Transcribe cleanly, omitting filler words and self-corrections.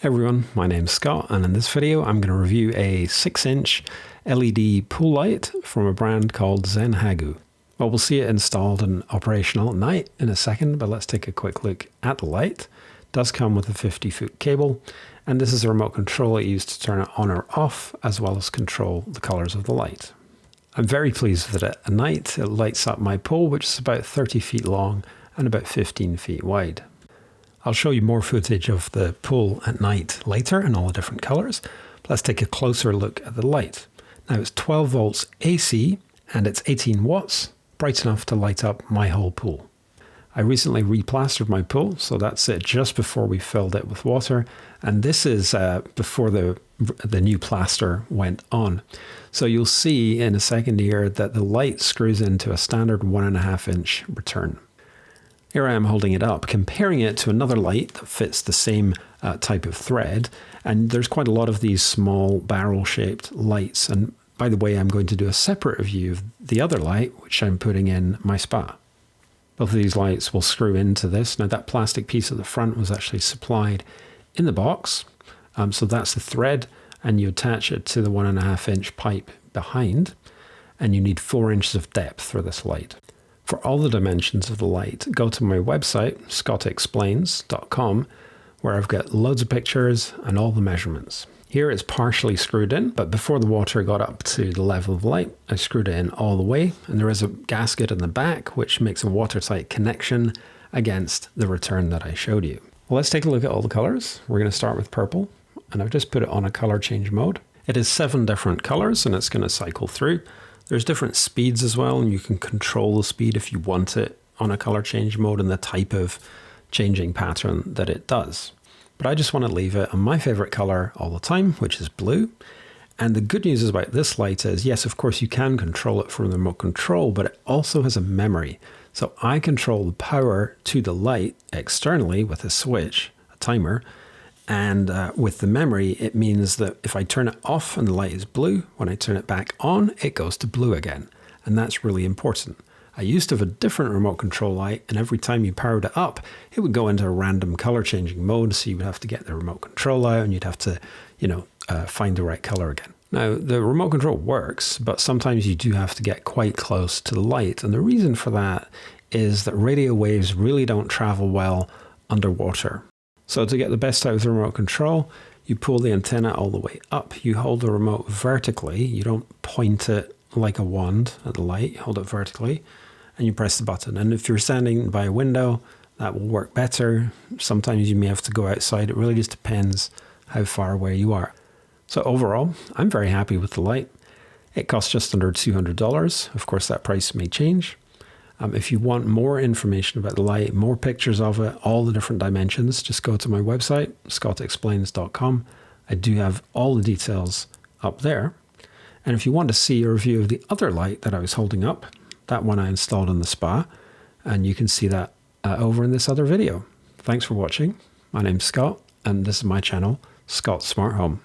Hey everyone, my name's Scott, and in this video I'm going to review a 6-inch LED pool light from a brand called Zenhagu. Well, we'll see it installed and operational at night in a second, but let's take a quick look at the light. It does come with a 50-foot cable, and this is a remote control I use to turn it on or off, as well as control the colors of the light. I'm very pleased with it at night. It lights up my pool, which is about 30 feet long and about 15 feet wide. I'll show you more footage of the pool at night later in all the different colors. Let's take a closer look at the light. Now it's 12 volts AC and it's 18 watts, bright enough to light up my whole pool. I recently replastered my pool, so that's it just before we filled it with water. And this is before the new plaster went on. So you'll see in a second here that the light screws into a standard 1.5 inch return. Here I am holding it up, comparing it to another light that fits the same type of thread. And there's quite a lot of these small barrel-shaped lights. And by the way, I'm going to do a separate review of the other light, which I'm putting in my spa. Both of these lights will screw into this. Now that plastic piece at the front was actually supplied in the box. So that's the thread, and you attach it to the 1.5 inch pipe behind. And you need 4 inches of depth for this light. For all the dimensions of the light, go to my website, scottexplains.com, where I've got loads of pictures and all the measurements. Here it's partially screwed in, but before the water got up to the level of the light, I screwed it in all the way, and there is a gasket in the back which makes a watertight connection against the return that I showed you. Well, let's take a look at all the colors. We're going to start with purple, and I've just put it on a color change mode. It is 7 different colors, and it's going to cycle through. There's different speeds as well, and you can control the speed if you want it on a color change mode and the type of changing pattern that it does. But I just want to leave it on my favorite color all the time, which is blue. And the good news about this light is, yes, of course you can control it from the remote control, but it also has a memory. So I control the power to the light externally with a switch, a timer. And with the memory, it means that if I turn it off and the light is blue, when I turn it back on, it goes to blue again. And that's really important. I used to have a different remote control light, and every time you powered it up, it would go into a random color changing mode. So you would have to get the remote control out and you'd have to, find the right color again. Now, the remote control works, but sometimes you do have to get quite close to the light. And the reason for that is that radio waves really don't travel well underwater. So to get the best out of the remote control, you pull the antenna all the way up. You hold the remote vertically. You don't point it like a wand at the light. You hold it vertically and you press the button. And if you're standing by a window, that will work better. Sometimes you may have to go outside. It really just depends how far away you are. So overall, I'm very happy with the light. It costs just under $200. Of course, that price may change. If you want more information about the light, more pictures of it, all the different dimensions, just go to my website, scottexplains.com. I do have all the details up there. And if you want to see a review of the other light that I was holding up, that one I installed in the spa, and you can see that over in this other video. Thanks for watching. My name's Scott, and this is my channel, Scott's Smart Home.